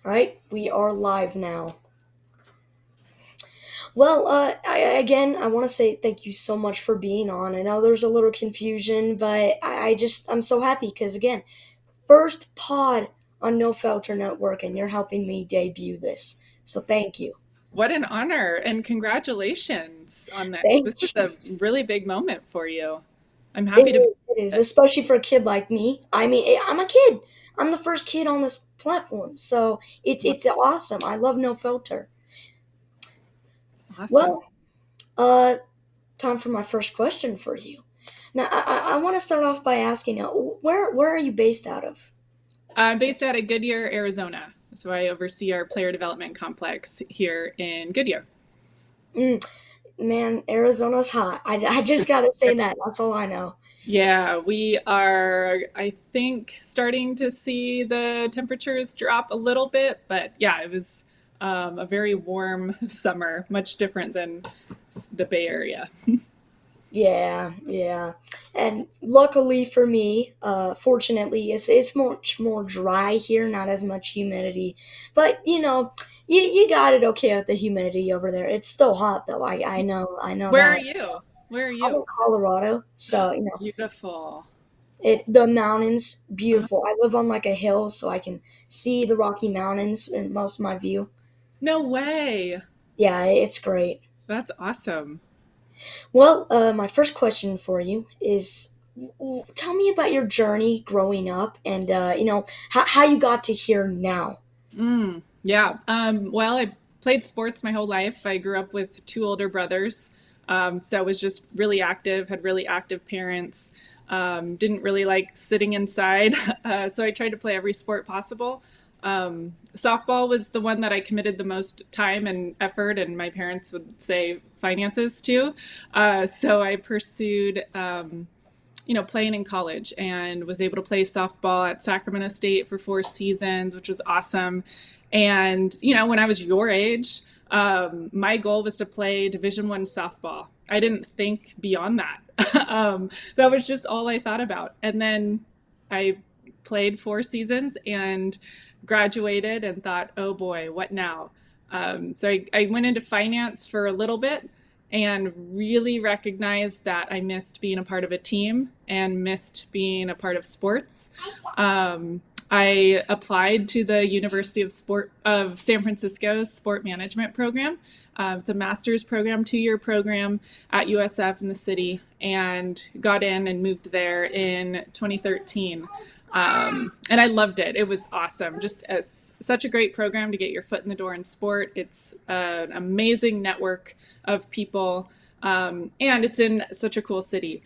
All right, we are live now. Well, I want to say thank you so much for being on. I know there's a little confusion, but I'm so happy because, again, first pod on No Filter Network, and you're helping me debut this. So thank you. What an honor and congratulations on this. This is Thank you. a really big moment for you. I'm It happy to be is, it is, with it. especially for a kid like me. I mean, I'm a kid. I'm the first kid on this platform, so it's awesome. I love No Filter. Awesome. Well, uh, time for my first question for you. Now, I want to start off by asking, where are you based out of? I'm based out of Goodyear, Arizona. So I oversee our player development complex here in Goodyear. Mm, man, Arizona's hot. I just gotta say that. That's all I know. Yeah, we are, I think, starting to see the temperatures drop a little bit, but yeah, it was a very warm summer, much different than the Bay Area. Yeah, yeah. And luckily for me, fortunately, it's much more dry here, not as much humidity. But you got it okay with the humidity over there. It's still hot though. I know Where are that. you? Where are I'm in you? Colorado, so Beautiful. the mountains beautiful. I live on like a hill, so I can see the Rocky Mountains in most of my view. No way. Yeah, it's great. That's awesome. Well, my first question for you is, tell me about your journey growing up, and how you got to here now. Yeah. Well, I played sports my whole life. I grew up with two older brothers. So I was just really active, had really active parents. Didn't really like sitting inside. So I tried to play every sport possible. Softball was the one that I committed the most time and effort, and my parents would say finances to. So I pursued playing in college and was able to play softball at Sacramento State for 4 seasons, which was awesome. And, when I was your age, my goal was to play Division I softball. I didn't think beyond that. That was just all I thought about. And then I played 4 seasons and graduated and thought, oh boy, what now? So I went into finance for a little bit and really recognized that I missed being a part of a team and missed being a part of sports. I applied to the University of San Francisco's sport management program. It's a master's program, 2-year program at USF in the city, and got in and moved there in 2013. And I loved it. It was awesome. Such a great program to get your foot in the door in sport. It's an amazing network of people, and it's in such a cool city.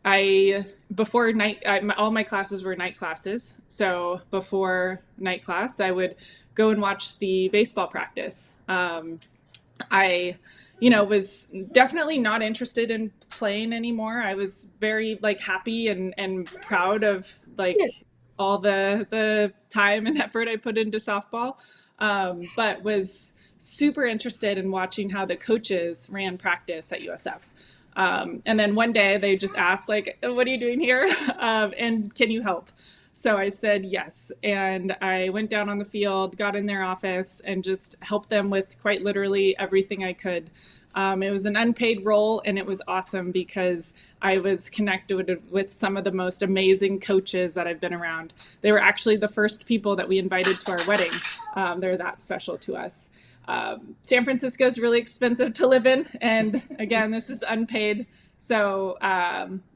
I before night, all my classes were night classes. So before night class, I would go and watch the baseball practice. I was definitely not interested in playing anymore. I was very like happy and proud of Yeah, like all the time and effort I put into softball, but was super interested in watching how the coaches ran practice at USF. And then one day they just asked, like, what are you doing here? And can you help? So I said yes. And I went down on the field, got in their office, and just helped them with quite literally everything I could. It was an unpaid role, and it was awesome because I was connected with some of the most amazing coaches that I've been around. They were actually the first people that we invited to our wedding. They're that special to us. San Francisco is really expensive to live in, and again, this is unpaid. So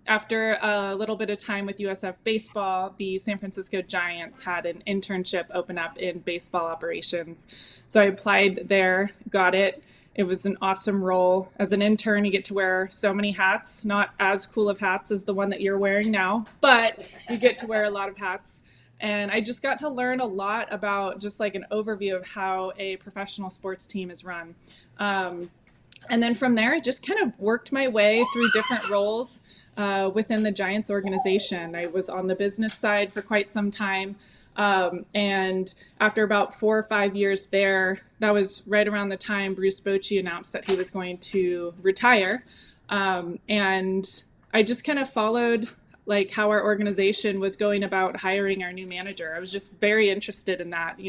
after a little bit of time with USF baseball, the San Francisco Giants had an internship open up in baseball operations. So I applied there, got it. It was an awesome role. As an intern, you get to wear so many hats, not as cool of hats as the one that you're wearing now, but you get to wear a lot of hats. And I just got to learn a lot about just like an overview of how a professional sports team is run. And then from there, I just kind of worked my way through different roles within the Giants organization. I was on the business side for quite some time. And after about 4 or 5 years there, that was right around the time Bruce Bochy announced that he was going to retire. And I just kind of followed like how our organization was going about hiring our new manager. I was just very interested in that.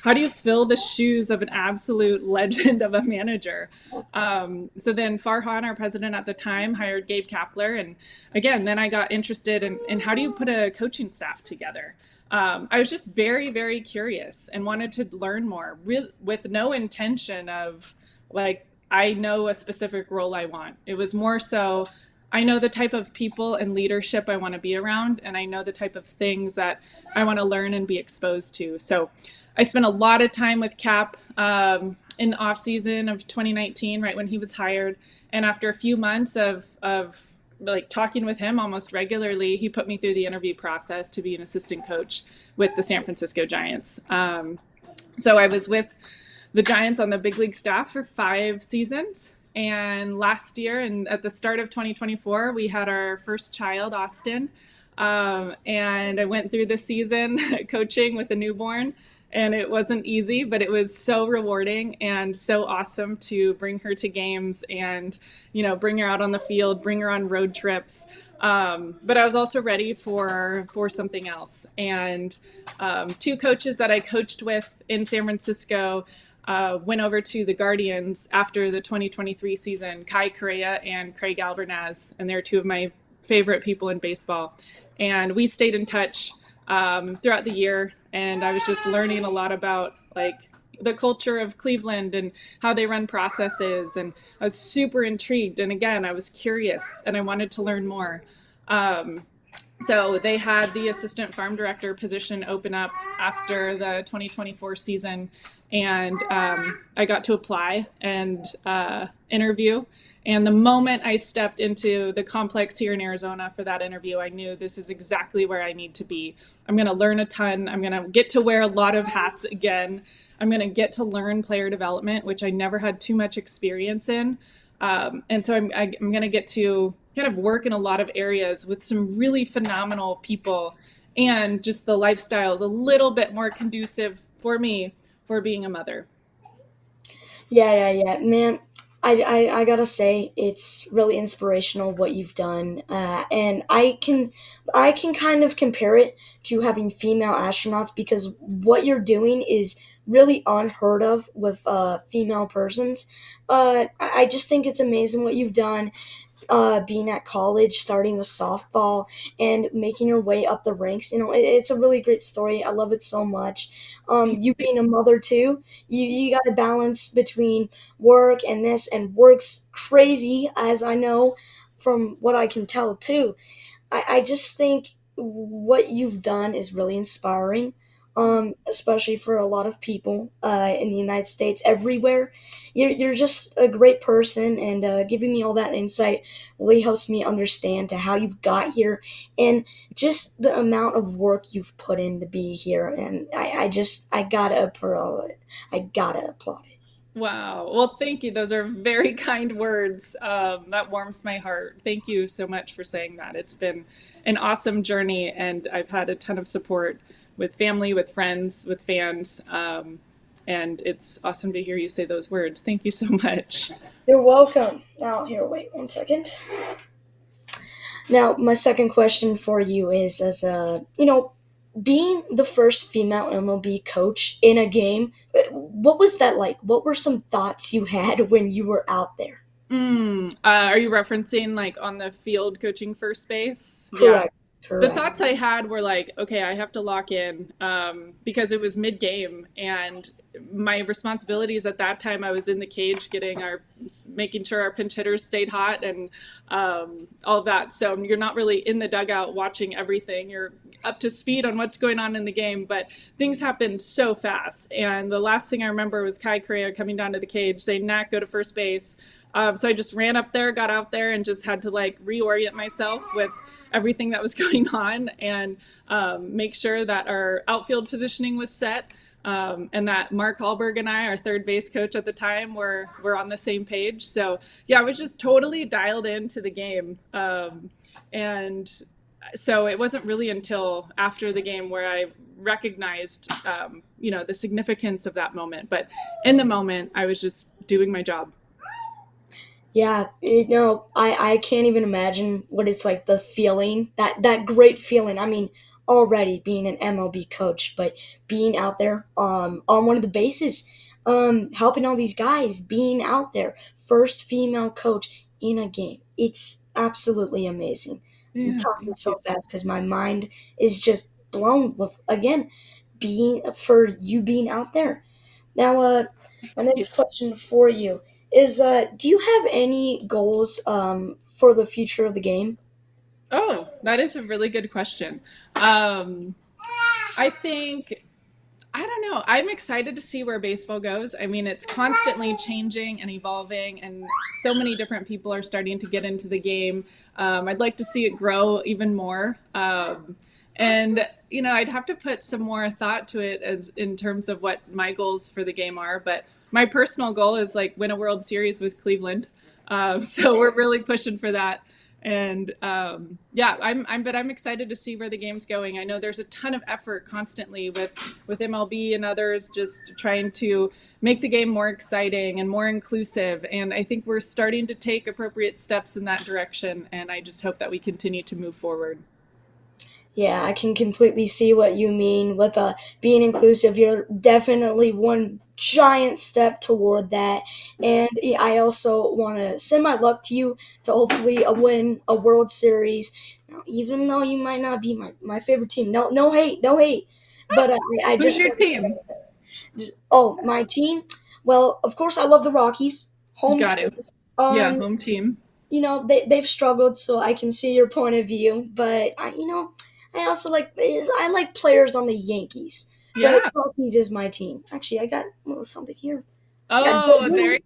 How do you fill the shoes of an absolute legend of a manager? So then Farhan, our president at the time, hired Gabe Kapler. And again, then I got interested in how do you put a coaching staff together? I was just very, very curious and wanted to learn more with no intention of like, I know a specific role I want. It was more so, I know the type of people and leadership I want to be around, and I know the type of things that I want to learn and be exposed to. So I spent a lot of time with Cap in the off season of 2019, right when he was hired. And after a few months of like talking with him almost regularly, he put me through the interview process to be an assistant coach with the San Francisco Giants. So I was with the Giants on the big league staff for 5 seasons. And last year, and at the start of 2024, we had our first child, Austin. And I went through the season coaching with a newborn. And it wasn't easy, but it was so rewarding and so awesome to bring her to games and, bring her out on the field, bring her on road trips. But I was also ready for something else. And 2 coaches that I coached with in San Francisco went over to the Guardians after the 2023 season, Kai Correa and Craig Albernaz, and they're 2 of my favorite people in baseball. And we stayed in touch throughout the year, and I was just learning a lot about like the culture of Cleveland and how they run processes, and I was super intrigued, and again I was curious and I wanted to learn more. So they had the assistant farm director position open up after the 2024 season, and I got to apply and interview. And the moment I stepped into the complex here in Arizona for that interview, I knew this is exactly where I need to be. I'm going to learn a ton. I'm going to get to wear a lot of hats again. I'm going to get to learn player development, which I never had too much experience in. And so I'm going to get to kind of work in a lot of areas with some really phenomenal people, and just the lifestyle is a little bit more conducive for me for being a mother. Yeah, man. I gotta say it's really inspirational what you've done, and I can kind of compare it to having female astronauts, because what you're doing is really unheard of with female persons. I just think it's amazing what you've done, being at college, starting with softball, and making your way up the ranks. It's a really great story. I love it so much. You being a mother too, you got to balance between work and this, and work's crazy, as I know from what I can tell too. I just think what you've done is really inspiring, especially for a lot of people in the United States, everywhere. You're just a great person, and giving me all that insight really helps me understand to how you've got here, and just the amount of work you've put in to be here. And I gotta applaud it. I gotta applaud it. Wow. Well, thank you. Those are very kind words. That warms my heart. Thank you so much for saying that. It's been an awesome journey, and I've had a ton of support with family, with friends, with fans. And it's awesome to hear you say those words. Thank you so much. You're welcome. Now, here, wait 1 second. Now, my second question for you is, as being the first female MLB coach in a game, what was that like? What were some thoughts you had when you were out there? Are you referencing like on the field coaching first base? Yeah. Correct. The Correct. thoughts I had were like, okay, I have to lock in, because it was mid-game, and my responsibilities at that time, I was in the cage making sure our pinch hitters stayed hot, and all of that. So you're not really in the dugout watching everything. You're up to speed on what's going on in the game, but things happened so fast. And the last thing I remember was Kai Correa coming down to the cage saying, "Nak, go to first base." So I just ran up there, got out there, and just had to like reorient myself with everything that was going on, and make sure that our outfield positioning was set, and that Mark Hallberg and I, our third base coach at the time, were on the same page. So yeah, I was just totally dialed into the game, and so it wasn't really until after the game where I recognized, the significance of that moment. But in the moment, I was just doing my job. Yeah, I can't even imagine what it's like, the feeling, that great feeling. I mean, already being an MLB coach, but being out there on one of the bases, helping all these guys, being out there, first female coach in a game. It's absolutely amazing. I'm Yeah, talking thank so you. fast because my mind is just blown with, again, being for you being out there. Now, my Yeah. next question for you is, do you have any goals for the future of the game? Oh, that is a really good question. Um, I think I don't know. I'm excited to see where baseball goes. I mean, it's constantly changing and evolving, and so many different people are starting to get into the game. I'd like to see it grow even more. And, I'd have to put some more thought to it in terms of what my goals for the game are. But my personal goal is like win a World Series with Cleveland. So we're really pushing for that. And yeah, but I'm excited to see where the game's going. I know there's a ton of effort constantly with MLB and others just trying to make the game more exciting and more inclusive. And I think we're starting to take appropriate steps in that direction. And I just hope that we continue to move forward. Yeah, I can completely see what you mean with being inclusive. You're definitely one giant step toward that. And I also want to send my luck to you to hopefully win a World Series. Now, even though you might not be my favorite team, no hate, no hate. But I Who's just your team? oh, my team. Well, of course, I love the Rockies, home Got it. team. Yeah, Um, home team. they've struggled, so I can see your point of view. But I also I like players on the Yankees, but Yeah. Rockies is my team. Actually, I got a little something here. I got Oh, blue.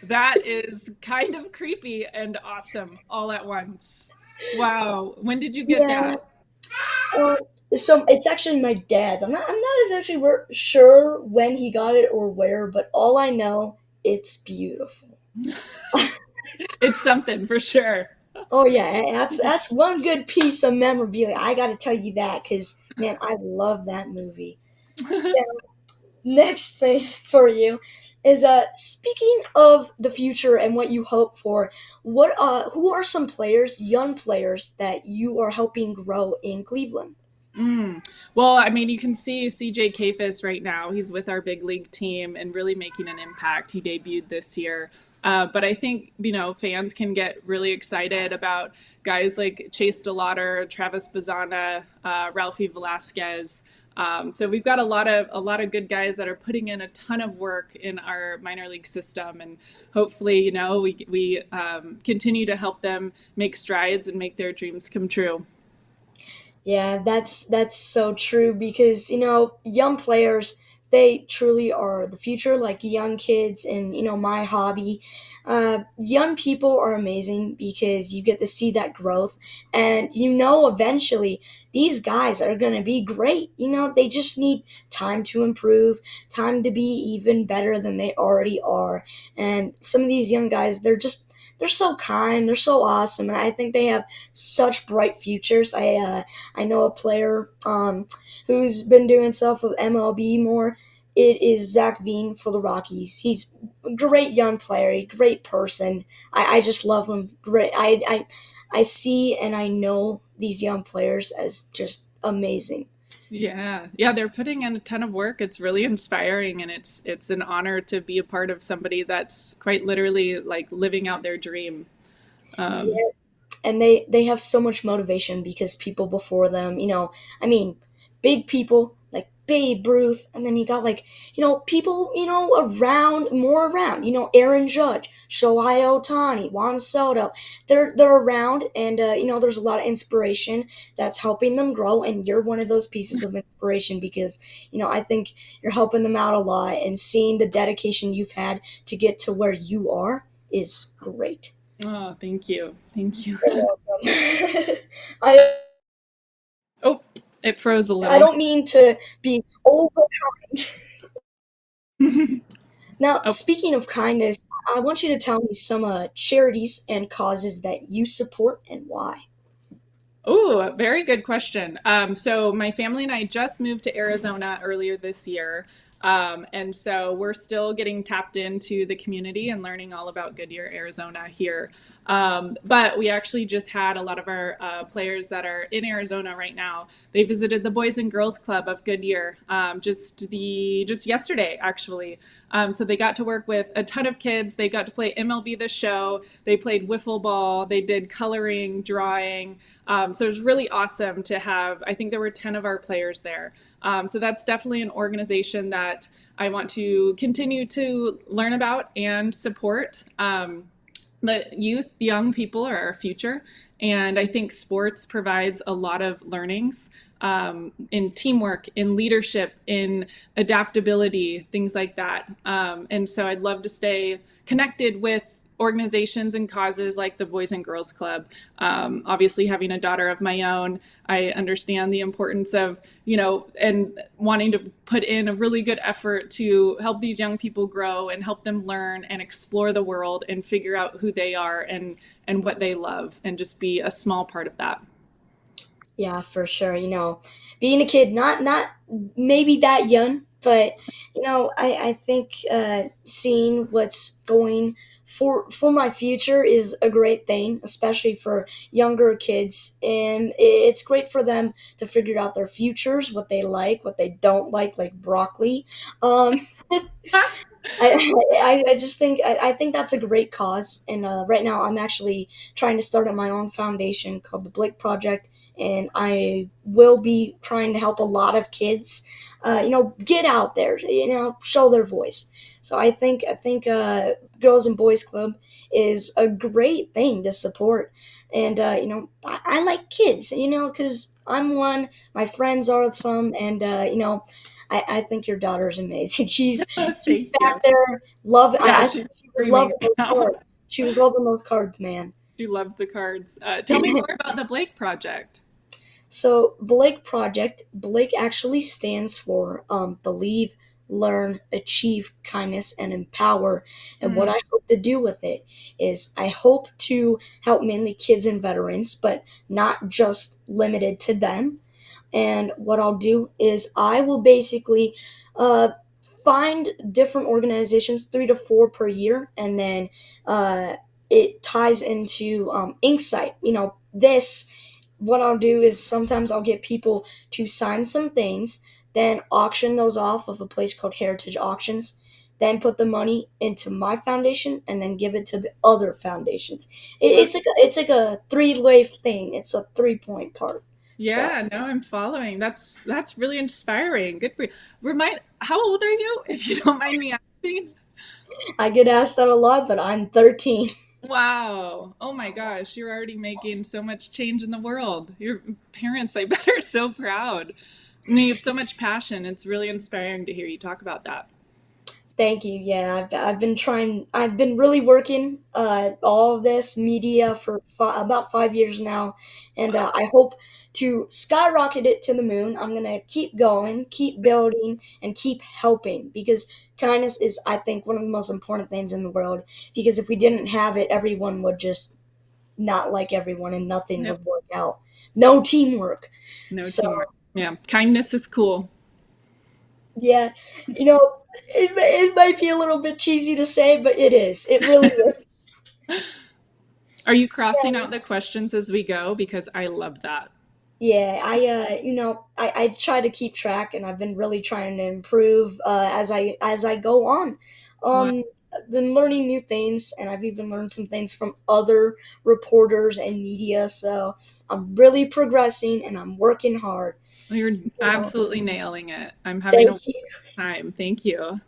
that is kind of creepy and awesome all at once. Wow. When did you get Yeah. that? Uh, so it's actually my dad's. I'm not as actually sure when he got it or where, but all I know, it's beautiful. It's something for sure. Oh yeah, that's one good piece of memorabilia. I got to tell you that because man, I love that movie. Next thing for you is, speaking of the future and what you hope for, what who are some players, young players, that you are helping grow in Cleveland? Well, I mean, you can see CJ Kafis right now. He's with our big league team and really making an impact. He debuted this year. But I think, fans can get really excited about guys like Chase DeLauder, Travis Bazana, Ralphie Velasquez. So we've got a lot of good guys that are putting in a ton of work in our minor league system, and hopefully, we continue to help them make strides and make their dreams come true. Yeah, that's so true because young players, they truly are the future. Like young kids and my hobby, young people are amazing because you get to see that growth, and eventually these guys are gonna be great. They just need time to improve, time to be even better than they already are. And some of these young guys, they're so kind, they're so awesome, and I think they have such bright futures. I know a player who's been doing stuff with MLB more. It is Zach Veen for the Rockies. He's a great young player, a great person. I just love him. Great. I see and I know these young players as just amazing. Yeah. Yeah, they're putting in a ton of work. It's really inspiring, and it's an honor to be a part of somebody that's quite literally like living out their dream. Um, Yeah, and they have so much motivation because people before them, I mean, big people like Babe Ruth, and then you got people, around, Aaron Judge, Shohei Ohtani, Juan Soto. They're around, and there's a lot of inspiration that's helping them grow, and you're one of those pieces of inspiration because I think you're helping them out a lot, and seeing the dedication you've had to get to where you are is great. oh, thank you. Thank you. I Oh, it froze a I little. don't mean to be over kind. Now, Oh, speaking of kindness, I want you to tell me some charities and causes that you support and why. oh, very good question. So my family and I just moved to Arizona earlier this year. And so we're still getting tapped into the community and learning all about Goodyear, Arizona here. But we actually just had a lot of our players that are in Arizona right now. They visited the Boys and Girls Club of Goodyear just yesterday, actually. So they got to work with a ton of kids. They got to play MLB The Show. They played wiffle ball. They did coloring, drawing. So it was really awesome to have. I think there were 10 of our players there. So that's definitely an organization that I want to continue to learn about and support. The youth, the young people are our future. And I think sports provides a lot of learnings in teamwork, in leadership, in adaptability, things like that. And so I'd love to stay connected with organizations and causes like the Boys and Girls Club. Obviously, having a daughter of my own, I understand the importance of, and wanting to put in a really good effort to help these young people grow and help them learn and explore the world and figure out who they are and what they love and just be a small part of that. Yeah, for sure. Being a kid, not maybe that young, but I think seeing what's going for my future is a great thing, especially for younger kids, and it's great for them to figure out their futures, what they like, what they don't like broccoli. Um, I just think I think that's a great cause, and right now I'm actually trying to start up my own foundation called the Blake Project, and I will be trying to help a lot of kids, get out there, show their voice. So I think Girls and Boys Club is a great thing to support, and I like kids, because I'm one, my friends are some, and I think your daughter's amazing. She's Thank back you. there loving. Yeah, I she's think she was screaming loving right those now. cards. She was loving those cards, man. She loves the cards. Tell me more about the Blake Project. So Blake actually stands for believe, learn, achieve, kindness, and empower. And what Hmm. I hope to do with it is I hope to help mainly kids and veterans, but not just limited to them. And what I'll do is I will basically uh, find different organizations, 3 to 4 per year, and then uh, it ties into INKsight. This, what I'll do is sometimes I'll get people to sign some things, then auction those off of a place called Heritage Auctions, then put the money into my foundation, and then give it to the other foundations. That's, It's like a three-way thing. It's a 3-point part. So yeah, no, I'm following. That's really inspiring. Good for you. How old are you, if you don't mind me asking? I get asked that a lot, but I'm 13. Wow. Oh my gosh, you're already making so much change in the world. Your parents, I bet, are so proud. I mean, you have so much passion. It's really inspiring to hear you talk about that. Thank you. Yeah, I've been trying. I've been really working all of this media for about 5 years now, and Wow. I hope to skyrocket it to the moon. I'm gonna keep going, keep building, and keep helping because kindness is, I think, one of the most important things in the world. Because if we didn't have it, everyone would just not like everyone, and nothing Nope. would work out. No teamwork. No So teamwork. Yeah. Kindness is cool. yeah, it might be a little bit cheesy to say, but it is. It really is. Are you crossing Yeah, out the questions as we go? Because I love that. yeah. I try to keep track, and I've been really trying to improve as I go on. Wow. I've been learning new things, and I've even learned some things from other reporters and media. So I'm really progressing, and I'm working hard. Well, you're You know, absolutely nailing it. I'm having a thank wonderful you. time. Thank you.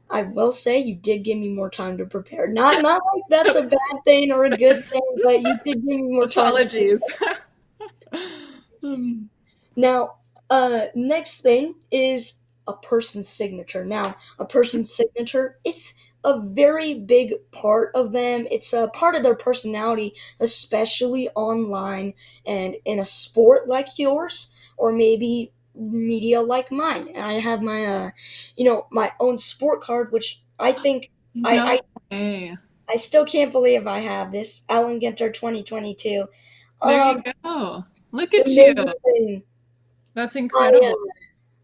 I will say you did give me more time to prepare. Not like that's a bad thing or a good thing, but you did give me more time. Apologies. Um, Now, next thing is a person's signature. Now, a person's signature, it's a very big part of them. It's a part of their personality, especially online and in a sport like yours, or maybe media like mine. And I have my own sport card, which I think I, no I way. I still can't believe I have this Allen Ginter 2022. There you Um, go. Look it's an at you. amazing thing. That's I incredible.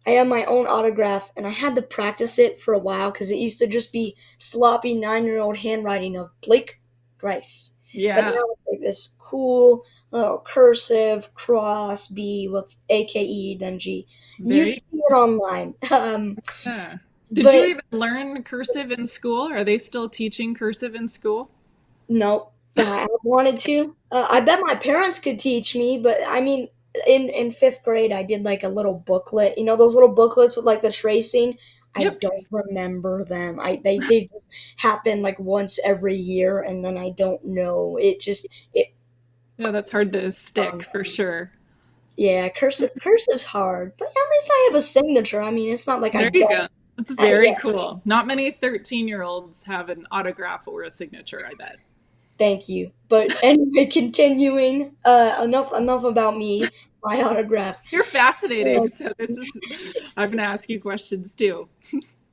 I have my own autograph, and I had to practice it for a while because it used to just be sloppy 9-year-old handwriting of Blake Grice. But Yeah, now it's like this cool little cursive cross B with AKE then G. You'd very. see it online. Yeah. Did you But even learn cursive in school? Are they still teaching cursive in school? no, I wanted to. I bet my parents could teach me, but I mean, in fifth grade, I did like a little booklet. You know, those little booklets with like the tracing. I Yep. don't remember them. They just happen like once every year, and then I don't know. It. Yeah, that's hard to stick for sure. Yeah, cursive's hard, but at least I have a signature. I mean, it's not like I There you don't. go. That's very Yeah, cool. Not many 13-year-olds have an autograph or a signature, I bet. thank you. But anyway, continuing. Enough about me. My autograph. You're fascinating. Uh, So this is I'm gonna ask you questions too.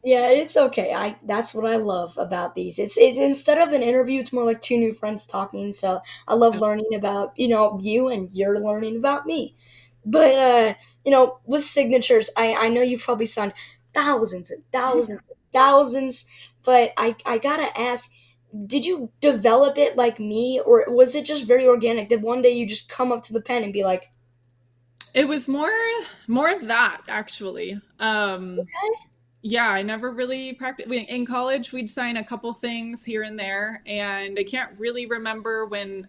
Yeah, it's okay. I That's what I love about these. It's instead of an interview, it's more like two new friends talking. So I love learning about you, and you're learning about me. But with signatures, I know you've probably signed thousands and thousands and thousands. But I gotta ask, did you develop it like me, or was it just very organic? Did one day you just come up to the pen and be like, It was more of that actually. Yeah, I never really practiced. In college, we'd sign a couple things here and there, and I can't really remember when,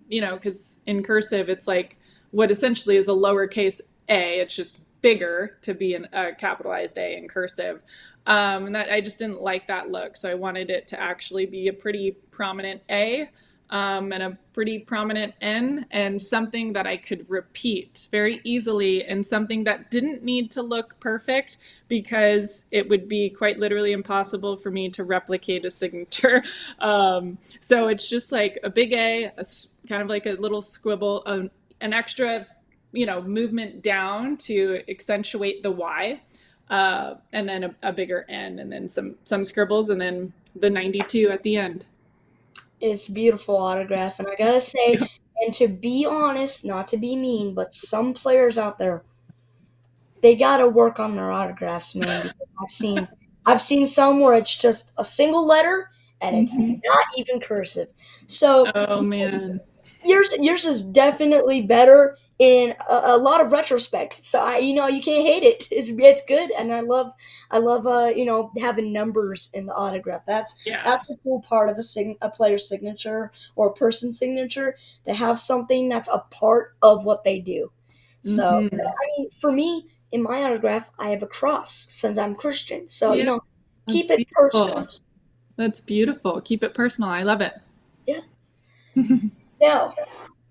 because in cursive, it's like what essentially is a lowercase a. It's just bigger to be a capitalized A in cursive, and that I just didn't like that look, so I wanted it to actually be a pretty prominent A. And a pretty prominent N, and something that I could repeat very easily, and something that didn't need to look perfect because it would be quite literally impossible for me to replicate a signature. So it's just like a big A, kind of like a little squibble, an extra, movement down to accentuate the Y, and then a bigger N, and then some scribbles, and then the 92 at the end. it's beautiful autograph? And I gotta say, and to be honest, not to be mean, but some players out there, they gotta work on their autographs, man, because I've seen some where it's just a single letter and it's Mhm. not even cursive. So Oh man. yours is definitely better in a lot of retrospect. So you can't hate it. It's good, and I love having numbers in the autograph. Yeah. That's a cool part of a player's signature or a person's signature, to have something that's a part of what they do. So Hmm. I mean, for me, in my autograph, I have a cross since I'm Christian. So Yeah. keep That's it personal. beautiful. That's beautiful. Keep it personal. I love it. Yeah. Now,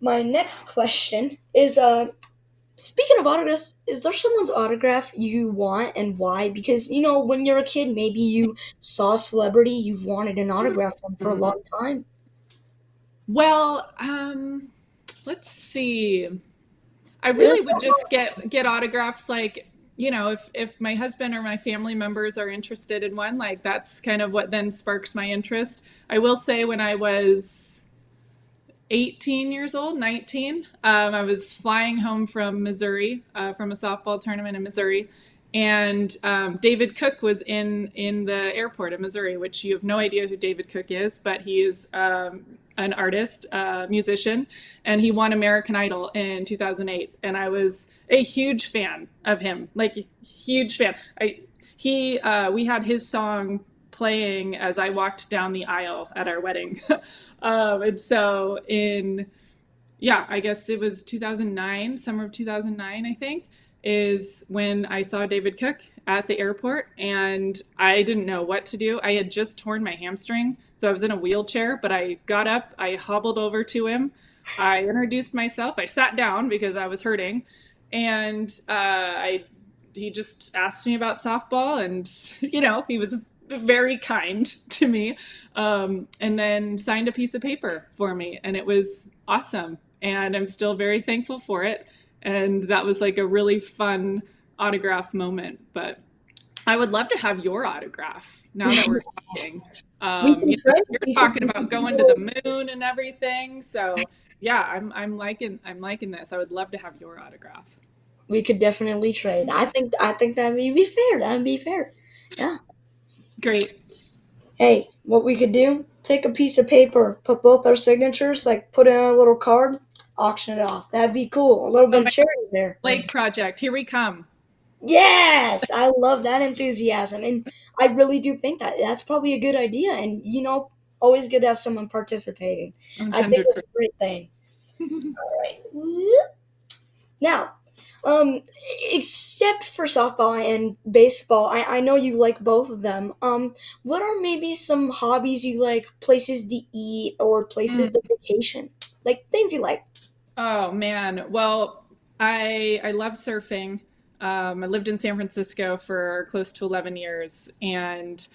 my next question is speaking of autographs, is there someone's autograph you want and why? Because, when you're a kid, maybe you saw a celebrity you've wanted an autograph from for a long time. Well, let's see. I Yeah. really would just get autographs like, if my husband or my family members are interested in one, like that's kind of what then sparks my interest. I will say when I was 18 years old, 19. I was flying home from Missouri, from a softball tournament in Missouri, and David Cook was in the airport in Missouri, which you have no idea who David Cook is, but he is an artist, musician, and he won American Idol in 2008, and I was a huge fan of him, like huge fan. We had his song playing as I walked down the aisle at our wedding. And so I guess it was 2009, summer of 2009, I think, is when I saw David Cook at the airport, and I didn't know what to do. I had just torn my hamstring, so I was in a wheelchair, but I got up, I hobbled over to him, I introduced myself, I sat down because I was hurting, and he just asked me about softball, and he was very kind to me, and then signed a piece of paper for me, and it was awesome, and I'm still very thankful for it. And that was like a really fun autograph moment. But I would love to have your autograph now that we're talking. We can trade. You're We could, talking we about could going to do the moon and everything, so yeah, I'm liking this. I would love to have your autograph. we could definitely trade. I think that would be fair. That would be fair. Yeah. Great. Hey, what we could do? Take a piece of paper, put both our signatures, like put in a little card, auction it off. That'd be cool. A little Oh bit of my charity there. Lake project. Here we come. Yes, I love that enthusiasm, and I really do think that that's probably a good idea. And always good to have someone participating. I think it's 100%. a great thing. All right. Whoop. Now, um, except for softball and baseball, I know you like both of them. What are maybe some hobbies you like, places to eat, or places to vacation? Like things you like. Oh man. Well, I love surfing. I lived in San Francisco for close to 11 years, and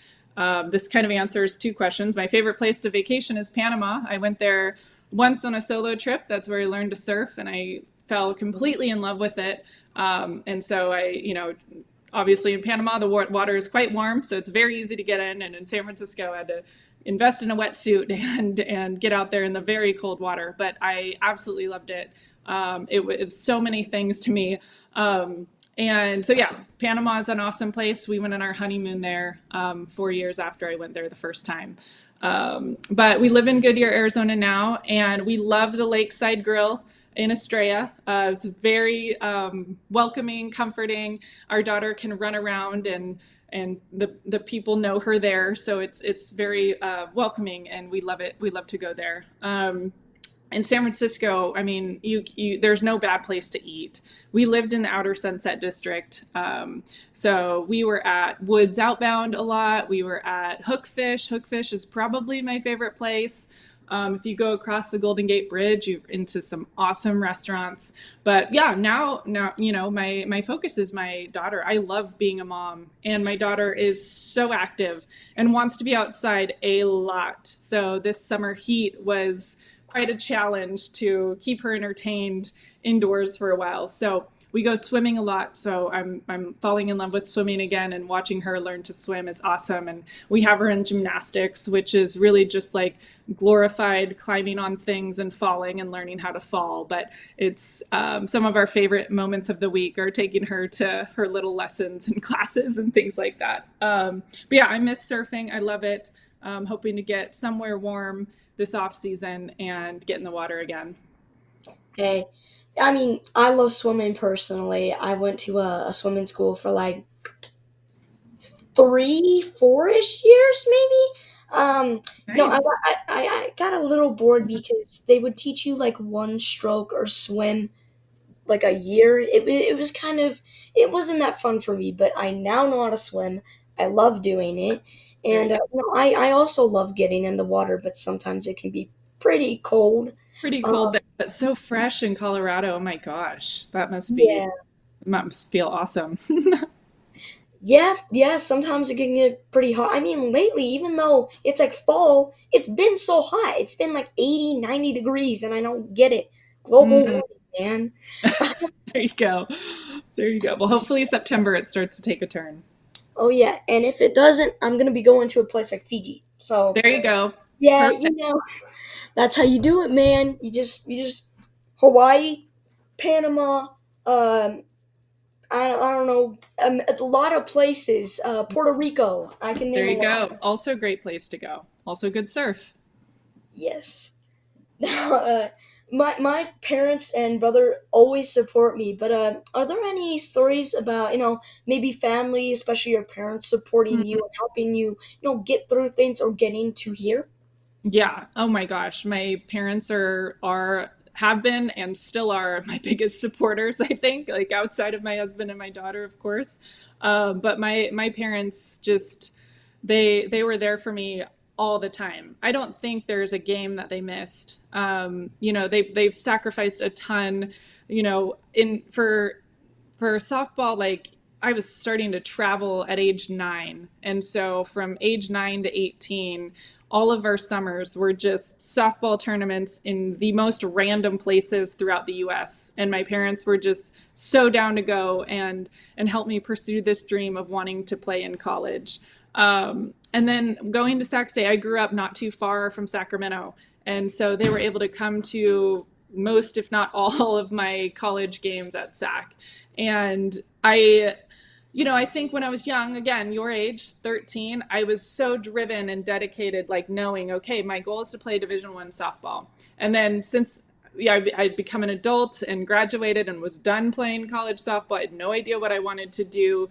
this kind of answers two questions. My favorite place to vacation is Panama. I went there once on a solo trip. That's where I learned to surf, and I fell completely in love with it. And so obviously in Panama, the water is quite warm, so it's very easy to get in. And in San Francisco, I had to invest in a wetsuit and get out there in the very cold water. But I absolutely loved it. It was so many things to me. And so, yeah, Panama is an awesome place. We went on our honeymoon there 4 years after I went there the first time. But we live in Goodyear, Arizona now, and we love the Lakeside Grill in Estrella. It's very welcoming, comforting. Our daughter can run around, and the people know her there, so it's very welcoming, and we love it. We love to go there. In San Francisco, I mean, there's no bad place to eat. We lived in the Outer Sunset District, so we were at Woods Outbound a lot. We were at Hookfish. Hookfish is probably my favorite place. If you go across the Golden Gate Bridge, you're into some awesome restaurants. But yeah, now my focus is my daughter. I love being a mom, and my daughter is so active and wants to be outside a lot. So this summer heat was quite a challenge to keep her entertained indoors for a while. So we go swimming a lot. So I'm falling in love with swimming again, and watching her learn to swim is awesome. And we have her in gymnastics, which is really just like glorified climbing on things and falling and learning how to fall. But it's some of our favorite moments of the week are taking her to her little lessons and classes and things like that. But yeah, I miss surfing. I love it. Hoping to get somewhere warm this off season and get in the water again. Hey, I mean, I love swimming personally. I went to a swimming school for like 3, 4-ish years, maybe. No, Nice. I got a little bored because they would teach you like one stroke or swim like a year. It was kind of, it wasn't that fun for me, but I now know how to swim. I love doing it. There And you go. I also love getting in the water, but sometimes it can be pretty cold. Pretty Uh, cold there, but so fresh in Colorado. Oh my gosh, yeah. must feel awesome. Yeah, yeah, sometimes it can get pretty hot. I mean, lately, even though it's like fall, it's been so hot. It's been like 80, 90 degrees, and I don't get it. Global Mm, warming, man. there you go. There you go. Well, hopefully September it starts to take a turn. Oh, yeah, and if it doesn't, I'm gonna be going to a place like Fiji. So, There you go. yeah, Perfect. that's how you do it, man. You just Hawaii, Panama, um, I don't know, a lot of places. Puerto Rico, I can There name a you lot. go. Also a great place to go. Also good surf. Yes. Now, my parents and brother always support me, but are there any stories about maybe family, especially your parents, supporting you and helping you get through things or getting to here? Yeah. Oh my gosh. My parents are have been and still are my biggest supporters, I think, like outside of my husband and my daughter, of course. But my parents just they were there for me all the time. I don't think there's a game that they missed. They've sacrificed a ton, in for softball, like I was starting to travel at age 9. And so from age 9 to 18, all of our summers were just softball tournaments in the most random places throughout the US. And my parents were just so down to go and help me pursue this dream of wanting to play in college. And then going to Sac State, I grew up not too far from Sacramento. And so they were able to come to most, if not all, of my college games at SAC. And I think when I was young, again, your age, 13, I was so driven and dedicated, like knowing, okay, my goal is to play Division I softball. And then since I'd become an adult and graduated and was done playing college softball, I had no idea what I wanted to do.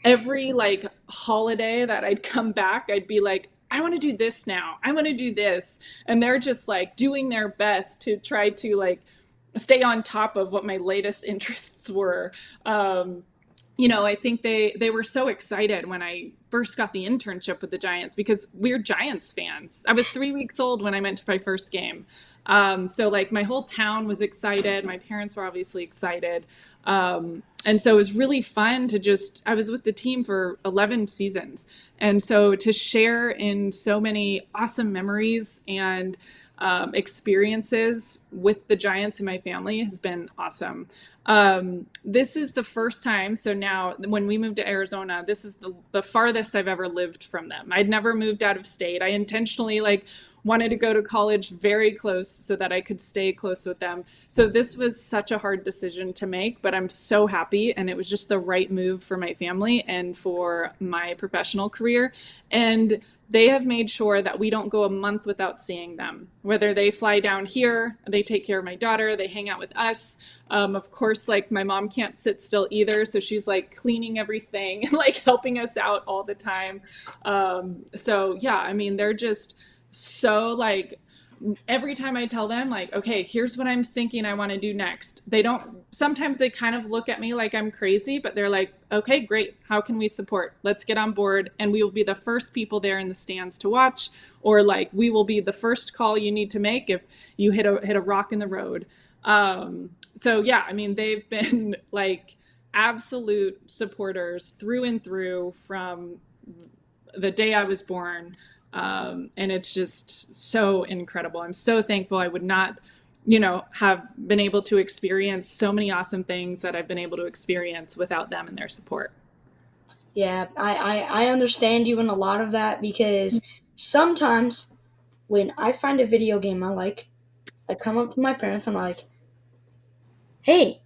Every like holiday that I'd come back, I'd be like, I want to do this now. I want to do this. And they're just like doing their best to try to like stay on top of what my latest interests were. I think they were so excited when I first got the internship with the Giants because we're Giants fans. I was 3 weeks old when I went to my first game. So like my whole town was excited. My parents were obviously excited. And so it was really fun I was with the team for 11 seasons. And so to share in so many awesome memories and experiences with the Giants and my family has been awesome. This is the first time. So now when we moved to Arizona, this is the farthest I've ever lived from them. I'd never moved out of state. I intentionally wanted to go to college very close so that I could stay close with them. So this was such a hard decision to make, but I'm so happy. And it was just the right move for my family and for my professional career. And they have made sure that we don't go a month without seeing them. Whether they fly down here, they take care of my daughter, they hang out with us. Of course, like my mom can't sit still either. So she's like cleaning everything, like helping us out all the time. So yeah, I mean, they're just so like, every time I tell them like, okay, here's what I'm thinking I want to do next. Sometimes they kind of look at me like I'm crazy, but they're like, okay, great. How can we support? Let's get on board. And we will be the first people there in the stands to watch, or like, we will be the first call you need to make if you hit a rock in the road. So yeah, I mean, they've been like absolute supporters through and through from the day I was born. And it's just so incredible. I'm so thankful. I would not, have been able to experience so many awesome things that I've been able to experience without them and their support. Yeah, I understand you in a lot of that because sometimes when I find a video game I like, I come up to my parents and I'm like, hey,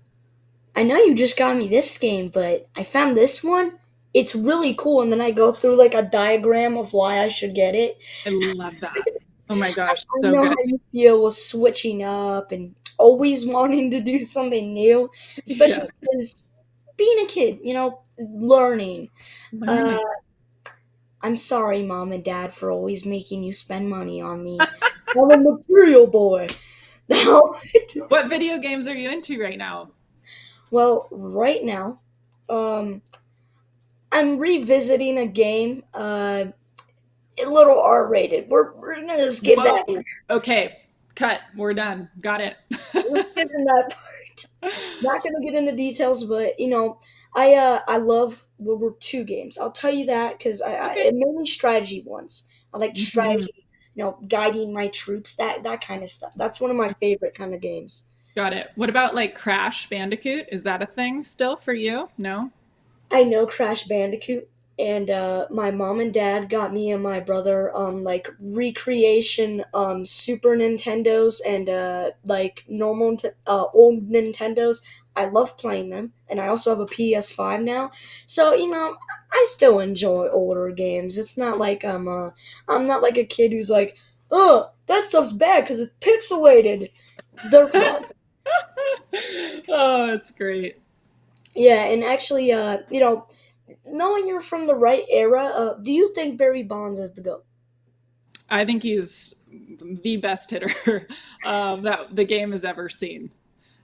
I know you just got me this game, but I found this one. It's really cool. And then I go through like a diagram of why I should get it. I love that. Oh my gosh, I so know good. how you feel with switching up and always wanting to do something new, Yeah, especially because being a kid, learning. Uh, learning. I'm sorry, mom and dad, for always making you spend money on me. I'm a material boy. Now, What video games are you into right now? well, right now, um, I'm revisiting a game, a little R-rated. We're gonna skip Whoa. that. Okay, cut. We're done. Got it. We're skipping that part. Not gonna get into details, but I love World War II games. I'll tell you that because Okay. mainly strategy ones. I like Mhm. strategy, guiding my troops, that kind of stuff. That's one of my favorite kind of games. Got it. What about like Crash Bandicoot? Is that a thing still for you? No? I know Crash Bandicoot, and my mom and dad got me and my brother like recreation Super Nintendos and like normal old Nintendos. I love playing them, and I also have a PS5 now. So I still enjoy older games. It's not like I'm not like a kid who's like, oh, that stuff's bad because it's pixelated. They're fun. Oh, it's great. Yeah, and actually, knowing you're from the right era, do you think Barry Bonds is the GOAT? I think he's the best hitter that the game has ever seen.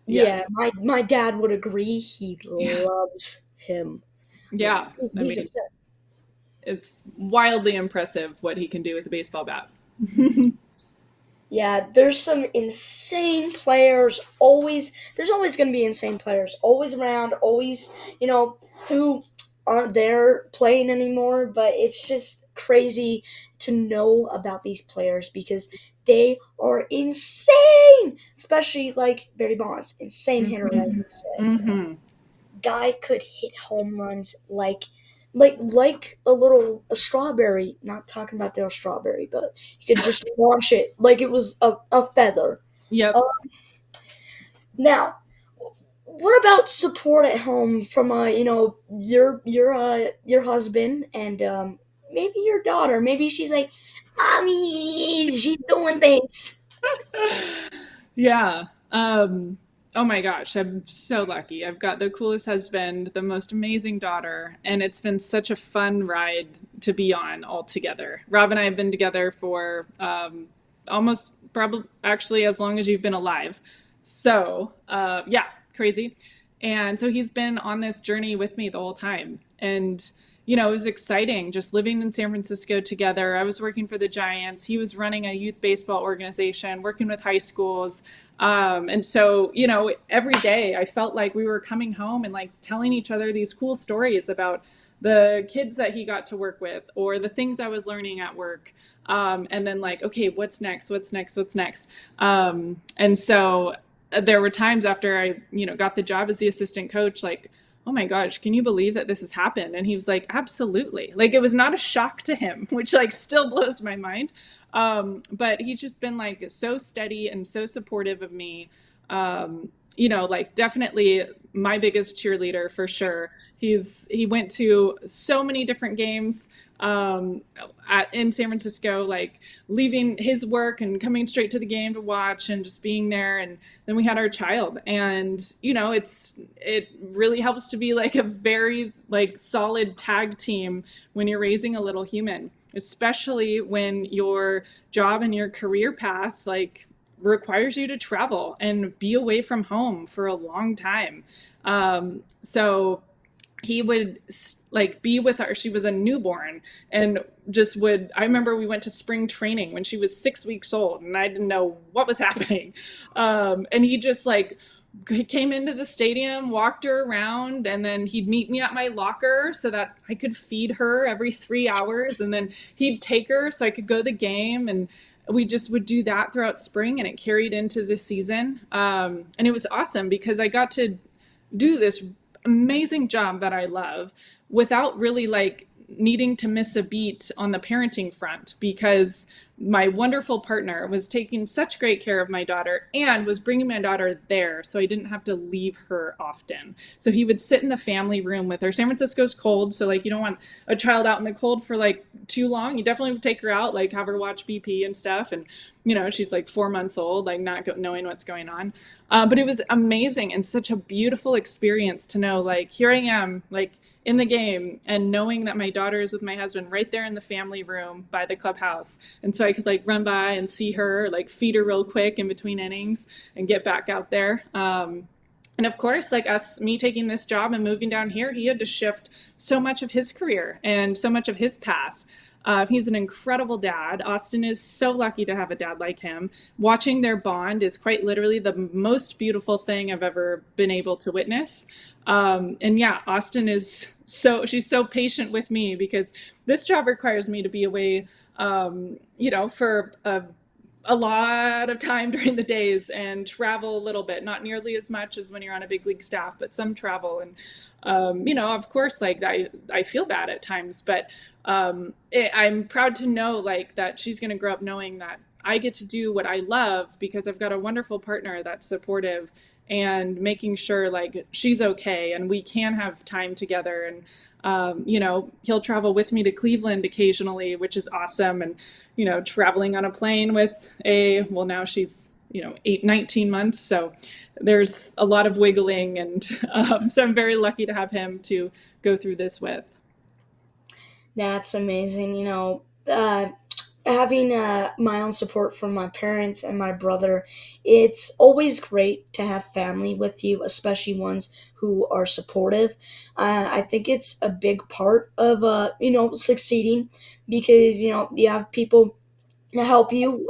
Yeah, Yes. my dad would agree. He Yeah. loves him. Yeah, Yeah. I he's mean, obsessed. it's wildly impressive what he can do with a baseball bat. Yeah, there's some insane players. There's always going to be insane players. Always around. Always, who aren't there playing anymore. But it's just crazy to know about these players because they are insane. Especially like Barry Bonds, insane hitter, as you said. Mm-hmm. Guy could hit home runs like a strawberry. Not talking about Dale Strawberry, but he could just launch it like it was a feather. Uh, Yep. Now, what about support at home from your husband and maybe your daughter? Maybe she's like, mommy, she's doing things. Yeah. Oh my gosh, I'm so lucky. I've got the coolest husband, the most amazing daughter, and it's been such a fun ride to be on all together. Rob and I have been together for almost probably actually as long as you've been alive. So, yeah, crazy. And so he's been on this journey with me the whole time. And, it was exciting just living in San Francisco together. I was working for the Giants. He was running a youth baseball organization, working with high schools. And so, every day I felt like we were coming home and like telling each other these cool stories about the kids that he got to work with or the things I was learning at work. And then like, okay, what's next? What's next? What's next? And so there were times after I, got the job as the assistant coach, like, oh my gosh, can you believe that this has happened? And he was like, absolutely. Like it was not a shock to him, which like still blows my mind. But he's just been like so steady and so supportive of me. Like definitely my biggest cheerleader for sure. He went to so many different games in San Francisco, like leaving his work and coming straight to the game to watch and just being there. And then we had our child, and it really helps to be like a very like solid tag team when you're raising a little human, especially when your job and your career path like requires you to travel and be away from home for a long time. So he would like be with her. She was a newborn and just would, I remember we went to spring training when she was 6 weeks old and I didn't know what was happening. And he just like came into the stadium, walked her around, and then he'd meet me at my locker so that I could feed her every 3 hours. And then he'd take her so I could go to the game. And we just would do that throughout spring, and it carried into the season. And it was awesome because I got to do this amazing job that I love without really like needing to miss a beat on the parenting front, because my wonderful partner was taking such great care of my daughter and was bringing my daughter there, so I didn't have to leave her often. So he would sit in the family room with her. San Francisco's cold, so like you don't want a child out in the cold for like too long. You definitely would take her out, like have her watch BP and stuff. And she's like 4 months old, like not knowing what's going on. But it was amazing and such a beautiful experience to know, like, here I am, like in the game, and knowing that my daughter is with my husband right there in the family room by the clubhouse. And so I could like run by and see her, like feed her real quick in between innings and get back out there. And of course, like me taking this job and moving down here, he had to shift so much of his career and so much of his path. He's an incredible dad. Austin is so lucky to have a dad like him. Watching their bond is quite literally the most beautiful thing I've ever been able to witness. And yeah, Austin is she's so patient with me because this job requires me to be away, for a lot of time during the days and travel a little bit, not nearly as much as when you're on a big league staff, but some travel. And, of course, like I feel bad at times, but I'm proud to know like that she's going to grow up knowing that I get to do what I love because I've got a wonderful partner that's supportive and making sure like she's okay and we can have time together. And he'll travel with me to Cleveland occasionally, which is awesome. And traveling on a plane with now she's 19 months, so there's a lot of wiggling. And so I'm very lucky to have him to go through this with. That's amazing. Having my own support from my parents and my brother, it's always great to have family with you, especially ones who are supportive. I think it's a big part of succeeding because you have people to help you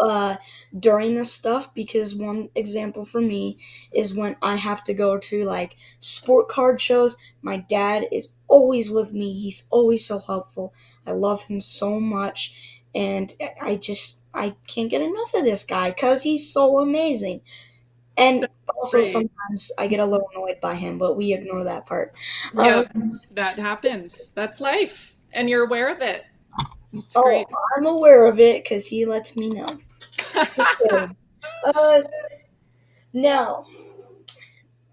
during this stuff. Because one example for me is when I have to go to like sport card shows, my dad is always with me. He's always so helpful. I love him so much, and I can't get enough of this guy because he's so amazing. And also Great. sometimes I get a little annoyed by him, but we ignore that part. Yep, that happens. That's life, and you're aware of it. It's Oh, great. I'm aware of it because he lets me know. Just kidding. Uh, now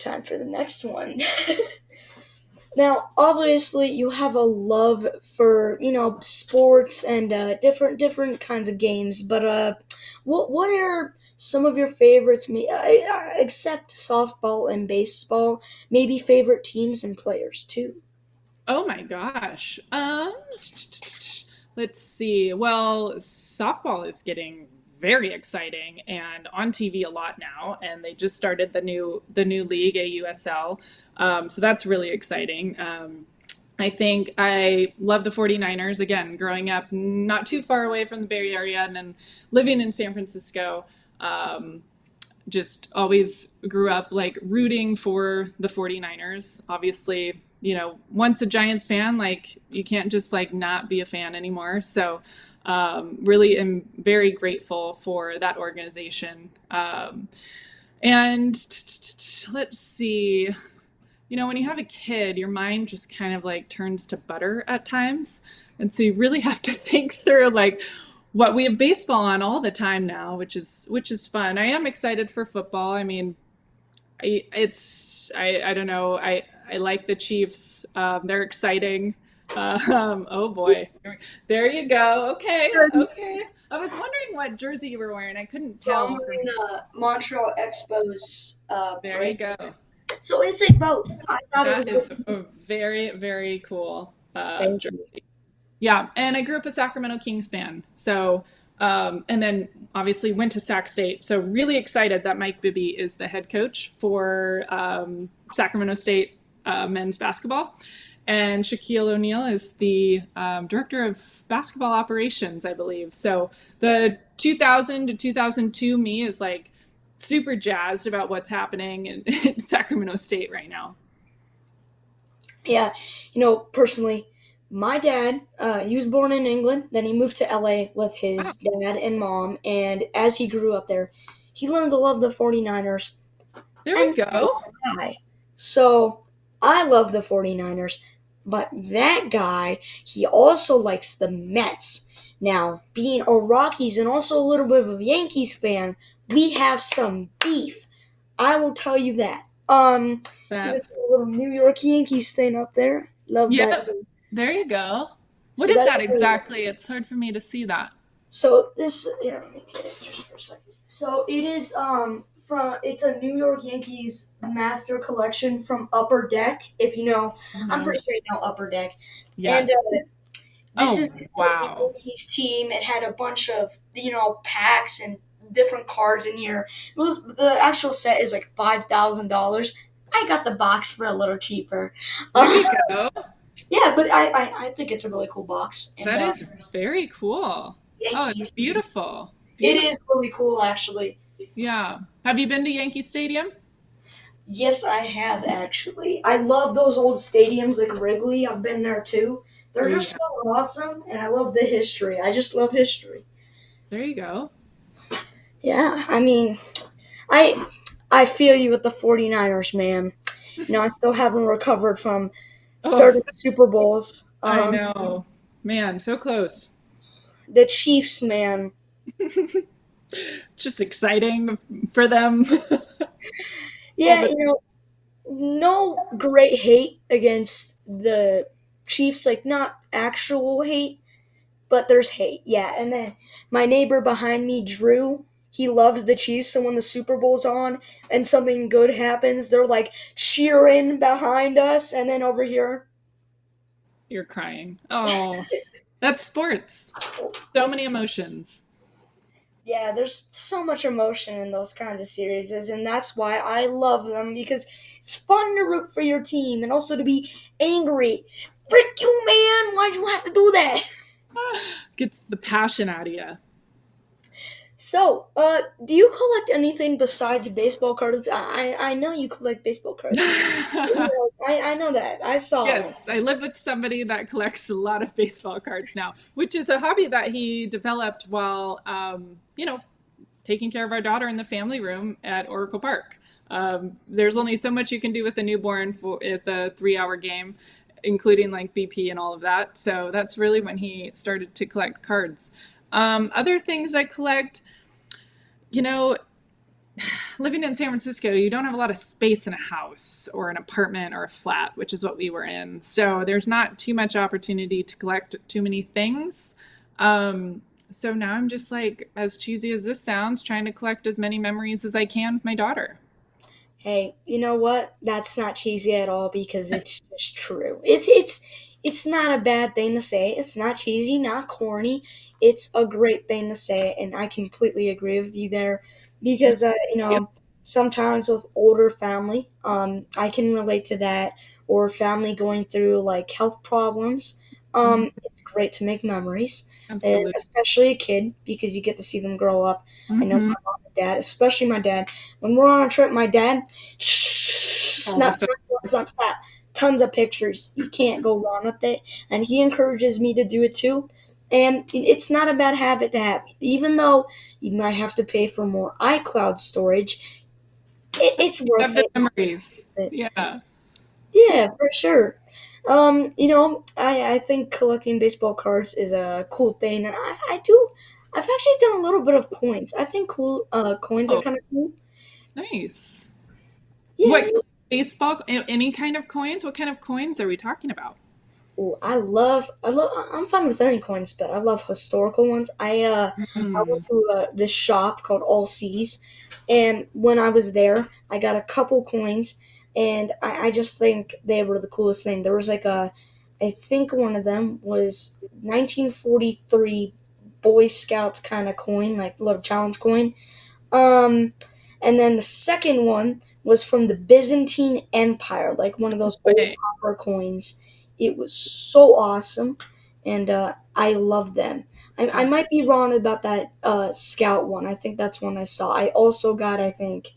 time for the next one. Now, obviously, you have a love for sports and different kinds of games. But what are some of your favorites? Except softball and baseball, maybe favorite teams and players too. Oh my gosh. Let's see. Well, softball is getting very exciting and on TV a lot now, and they just started the new league, AUSL. So that's really exciting. I think I love the 49ers again, growing up not too far away from the Bay Area and then living in San Francisco. Just always grew up like rooting for the 49ers. Obviously, once a Giants fan, like you can't just like not be a fan anymore. So really am very grateful for that organization. And let's see, when you have a kid, your mind just kind of like turns to butter at times. And so you really have to think through like what we have baseball on all the time now, which is fun. I am excited for football. I mean, I don't know. I like the Chiefs. They're exciting. Oh boy, there you go. Okay, okay. I was wondering what jersey you were wearing. I couldn't So I'm tell. wearing Montreal Expos There you break. go. So it's like both. I thought it That was is good. a very, very cool Thank jersey. you. Yeah, and I grew up a Sacramento Kings fan. So, and then obviously went to Sac State. So really excited that Mike Bibby is the head coach for Sacramento State men's basketball. And Shaquille O'Neal is the director of basketball operations, I believe. So the 2000 to 2002 me is like super jazzed about what's happening in Sacramento State right now. Yeah, personally, my dad, he was born in England, then he moved to LA with Wow, his dad and mom, and as he grew up there, he learned to love the 49ers, there and we so go. did I. So, I love the 49ers, but that guy, he also likes the Mets. Now, being a Rockies and also a little bit of a Yankees fan, we have some beef. I will tell you that. He was That's a little New York Yankees thing up there. Love that. Yep. There you go. What So is that that is really exactly? It's hard for me to see that. so this here, let me get it just for a second. So it is from it's a New York Yankees master collection from Upper Deck. If you know, Oh I'm no. pretty sure you know Upper Deck. And Yes. this Oh is the wow. Yankees team. It had a bunch of packs and different cards in here. It was the actual set is like $5,000. I got the box for a little cheaper. There you go. Yeah, but I think it's a really cool box. And That is very cool. Oh, it's Yankees, beautiful. it Beautiful. is really cool actually. Yeah. Have you been to Yankee Stadium? Yes, I have actually. I love those old stadiums like Wrigley. I've been there too. They're There you just go. so awesome, and I love the history. I just love history. There you go. Yeah, I mean, I I feel you with the 49ers, man. I still haven't recovered from Oh, certain Super Bowls. I know. Man, so close. The Chiefs, man. Just exciting for them. All Yeah, the no great hate against the Chiefs, like not actual hate, but there's hate. Yeah, and then my neighbor behind me, Drew, he loves the Chiefs, so when the Super Bowl's on and something good happens, they're like cheering behind us, and then over here, you're crying. Oh, that's sports. So many it's emotions. yeah, there's so much emotion in those kinds of series, and that's why I love them because it's fun to root for your team and also to be angry. Frick you, man! Why'd you have to do that? Gets the passion out of you. So, do you collect anything besides baseball cards? I know you collect baseball cards. I know that. I saw Yes, it. I live with somebody that collects a lot of baseball cards now, which is a hobby that he developed while, taking care of our daughter in the family room at Oracle Park. There's only so much you can do with a newborn for at the 3 hour game, including like BP and all of that. So that's really when he started to collect cards. Other things I collect, you know, living in San Francisco, you don't have a lot of space in a house or an apartment or a flat, which is what we were in. So there's not too much opportunity to collect too many things. So now I'm just like, as cheesy as this sounds, trying to collect as many memories as I can with my daughter. Hey, you know what? That's not cheesy at all because it's just true. It's not a bad thing to say. It's not cheesy, not corny. It's a great thing to say, and I completely agree with you there. Because sometimes with older family, I can relate to that, or family going through like health problems. Mhm. It's great to make memories, and Absolutely. especially a kid because you get to see them grow up. I know Hmm. my mom and dad, especially my dad. When we're on a trip, my dad, All the snap, snap, snap, photos. snap, snap, tons of pictures. You can't go wrong with it. And he encourages me to do it too. And it's not a bad habit to have. Even though you might have to pay for more iCloud storage, it's You have worth the it. memories. Yeah. Yeah, for sure. I think collecting baseball cards is a cool thing, and I do. I've actually done a little bit of coins. I think coins are Oh, kind of cool. nice. Yeah, What baseball? Any kind of coins? What kind of coins are we talking about? oh, I'm fine with any coins, but I love historical ones. I went Mm. to this shop called All Seas, and when I was there, I got a couple coins, and I just think they were the coolest thing. There was like I think one of them was 1943 Boy Scouts kind of coin, like little challenge coin. Um, and then the second one was from the Byzantine Empire, like one of those old Way. copper coins. It was so awesome, and I love them. I might be wrong about that Scout one. I think that's one I saw. I also got, I think,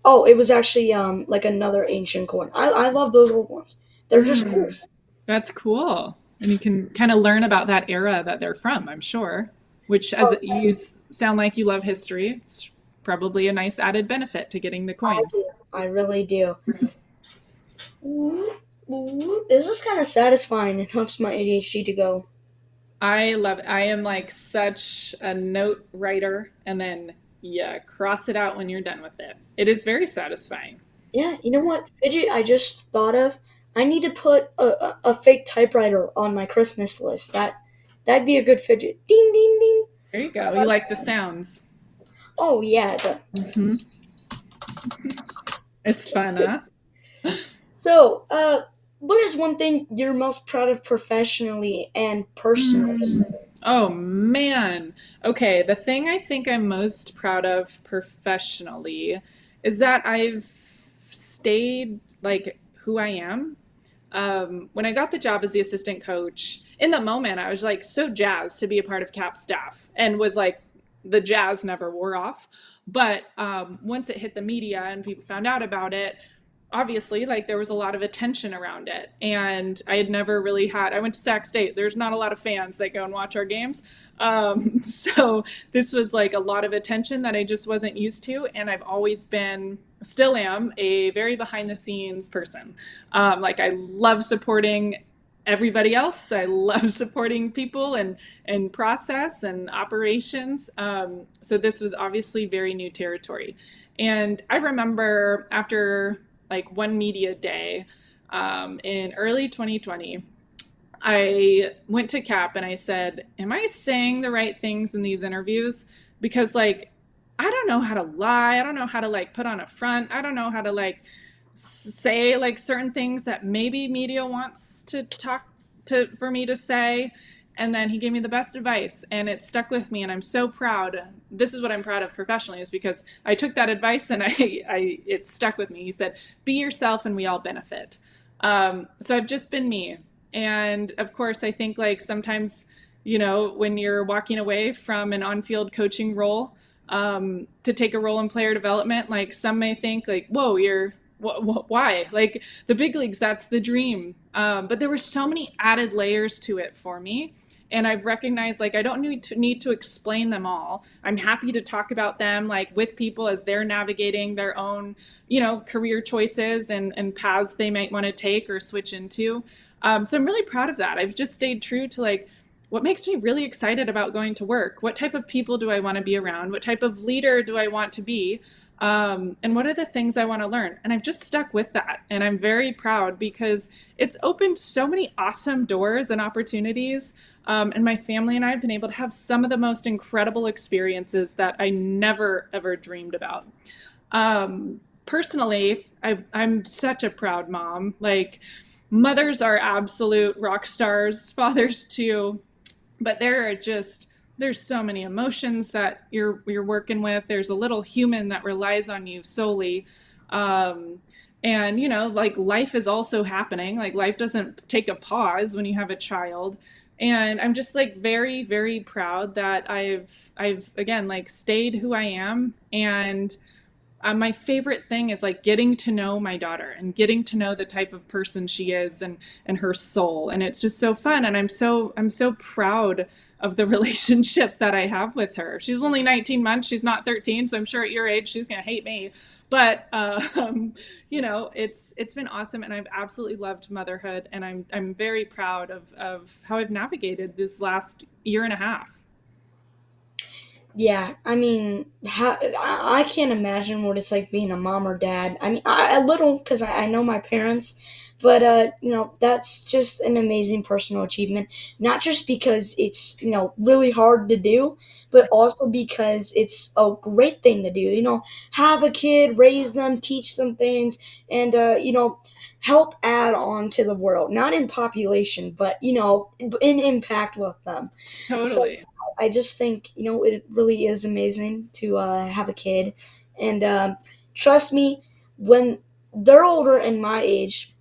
oh, it was actually like another ancient coin. I love those old ones. They're just cool. Mm. That's cool. And you can kind of learn about that era that they're from, I'm sure. Which, as Oh, you sound like you love history, it's probably a nice added benefit to getting the I coin. do. I really do. Ooh, ooh. This is kind of satisfying. It helps my ADHD to go. I love it. I am like such a note writer, and then yeah, cross it out when you're done with it. It is very satisfying. Yeah, you know what, Fidget, I just thought of? I need to put a fake typewriter on my Christmas list. That'd be a good fidget. Ding ding ding. There you go. You like the sounds. Oh yeah. Hmm. It's fun, huh? So, what is one thing you're most proud of professionally and personally? Mm. Oh man. Okay, the thing I think I'm most proud of professionally is that I've stayed like who I am. When I got the job as the assistant coach, in the moment I was like so jazzed to be a part of CAP staff and was like the jazz never wore off. But once it hit the media and people found out about it, obviously like there was a lot of attention around it, and I had never really had, I went to Sac State, there's not a lot of fans that go and watch our games. So this was like a lot of attention that I just wasn't used to, and I've always been, still am, a very behind the scenes person. Like I love supporting everybody else. I love supporting people and process and operations. So this was obviously very new territory. And I remember after like one media day in early 2020, I went to Cap and I said, am I saying the right things in these interviews? Because like, I don't know how to lie. I don't know how to like put on a front. I don't know how to like say like certain things that maybe media wants to talk to for me to say. And then he gave me the best advice and it stuck with me, and I'm so proud. This is what I'm proud of professionally, is because I took that advice and I it stuck with me. He said, be yourself and we all benefit. So I've just been me. And of course, I think like sometimes, when you're walking away from an on-field coaching role, to take a role in player development, like some may think like, whoa, why? Like the big leagues, that's the dream. But there were so many added layers to it for me. And I've recognized like I don't need to explain them all. I'm happy to talk about them like with people as they're navigating their own, career choices and paths they might want to take or switch into. So I'm really proud of that. I've just stayed true to like what makes me really excited about going to work. What type of people do I want to be around? What type of leader do I want to be? And what are the things I want to learn? And I've just stuck with that. And I'm very proud because it's opened so many awesome doors and opportunities. And my family and I have been able to have some of the most incredible experiences that I never, ever dreamed about. Personally, I'm such a proud mom. Like, mothers are absolute rock stars, fathers too, but there's so many emotions that you're working with. There's a little human that relies on you solely. Um, and like, life is also happening. Like, life doesn't take a pause when you have a child. And I'm just like very, very proud that I've again like stayed who I am. And my favorite thing is like getting to know my daughter and getting to know the type of person she is, and her soul, and it's just so fun. And I'm so proud of the relationship that I have with her. She's only 19 months, she's not 13, so I'm sure at your age she's gonna hate me, but it's been awesome, and I've absolutely loved motherhood, and I'm very proud of how I've navigated this last year and a half. Yeah, I mean, I can't imagine what it's like being a mom or dad. I mean, a little because I know my parents, but that's just an amazing personal achievement. Not just because it's really hard to do, but also because it's a great thing to do. Have a kid, raise them, teach them things, and help add on to the world. Not in population, but in impact with them. So Totally. I just think, it really is amazing to have a kid. And trust me, when they're older and my age,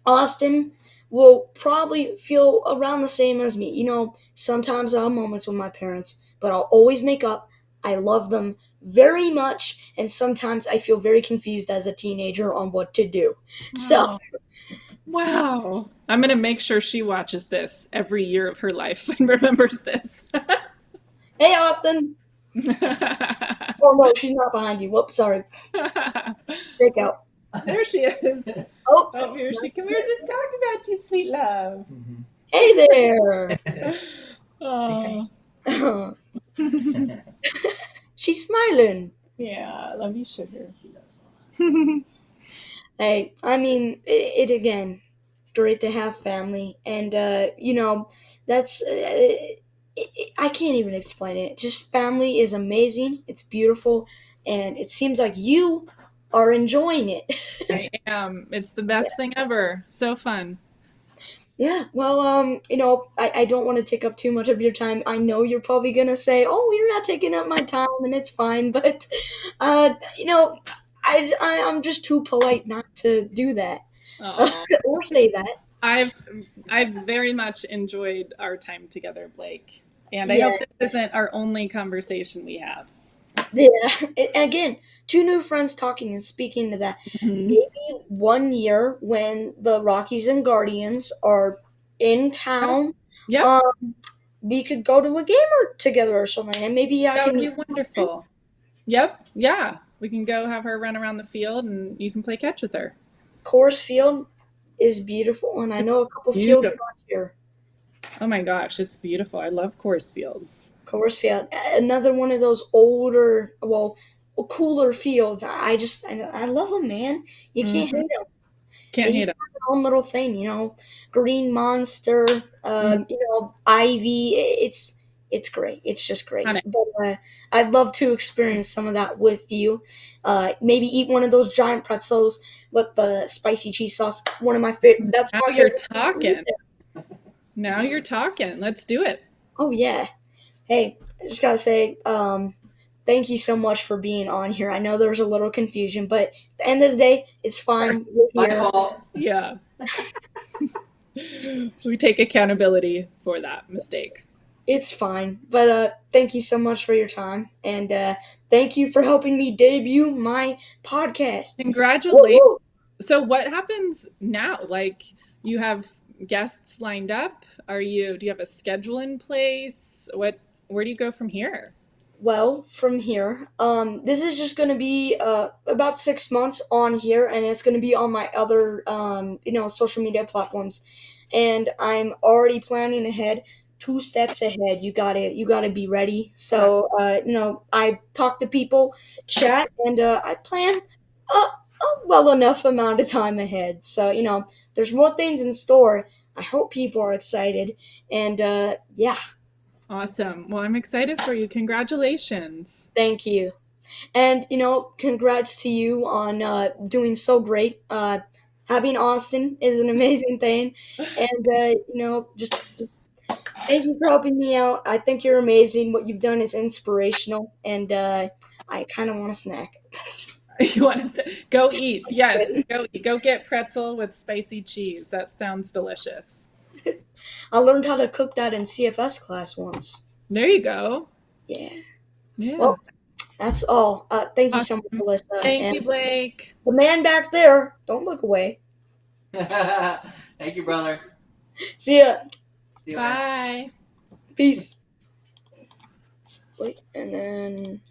Austin will probably feel around the same as me. Sometimes I have moments with my parents, but I'll always make up. I love them very much, and sometimes I feel very confused as a teenager on what to do. So, Oh, wow. I'm going to make sure she watches this every year of her life and remembers this. hey, Austin. Oh, no, she's not behind you. Whoops, sorry. Fake out. There she is. Oh, Oh, here she come. We were just talking about you, sweet love. hey there. Oh. She's smiling. Yeah, I love you, sugar. Hey, I mean, it again, great to have family, and that's I can't even explain it. Just family is amazing. It's beautiful, and it seems like you are enjoying it. I am. It's the best thing ever. So fun. Yeah, well, I don't want to take up too much of your time. I know you're probably gonna say, "Oh, you're not taking up my time," and it's fine. But, uh, you know, I'm just too polite not to do that, Oh, or say that. I've I've very much enjoyed our time together, Blake. And I Yeah, hope this isn't our only conversation we have. yeah. Again, two new friends talking and speaking to that. Mhm. Maybe one year when the Rockies and Guardians are in town, Yep, um, we could go to a game or together or something, and maybe I that can would be meet. wonderful. Yep, yeah. We can go have her run around the field and you can play catch with her. Coors Field is beautiful, and I know a couple fields Beautiful. around here. Oh my gosh, it's beautiful. I love Coors Field. Coors Field, another one of those older, well, cooler fields. I love them, man. You can't Hmm. hate them. Can't Each hate it. have their own little thing, Green Monster, Ivy. It's great. It's just great. On it. But I'd love to experience some of that with you. Maybe eat one of those giant pretzels with the spicy cheese sauce. One of my favorite. That's Now my you're favorite. talking. Now you're talking. Let's do it. Oh yeah. Hey, I just gotta say, thank you so much for being on here. I know there was a little confusion, but at the end of the day, it's fine. We're My here. fault. Yeah. We take accountability for that mistake. It's fine. But thank you so much for your time, and thank you for helping me debut my podcast. Woo Congratulations. woo. So what happens now? Like, you have guests lined up? Do you have a schedule in place? Where do you go from here? Well, from here, this is just gonna be about 6 months on here, and it's gonna be on my other social media platforms, and I'm already planning ahead 2 steps ahead. You gotta be ready. So I talk to people, chat, and I plan a well enough amount of time ahead. So there's more things in store. I hope people are excited, and yeah, Awesome. Well, I'm excited for you. Congratulations. thank you. And congrats to you on doing so great. Having Austin is an amazing thing, and just thank you for helping me out. I think you're amazing. What you've done is inspirational, and I kind of want a snack. You want to go eat? Yes, Kidding. go eat. Go get pretzel with spicy cheese. That sounds delicious. I learned how to cook that in CFS class once. There you go. Yeah. Yeah. Well, that's all. Thank you so much, Awesome. Alyssa. Thank And you, Blake. the man back there, don't look away. Thank you, brother. See ya. See you, man. Bye. Peace. Wait, and then.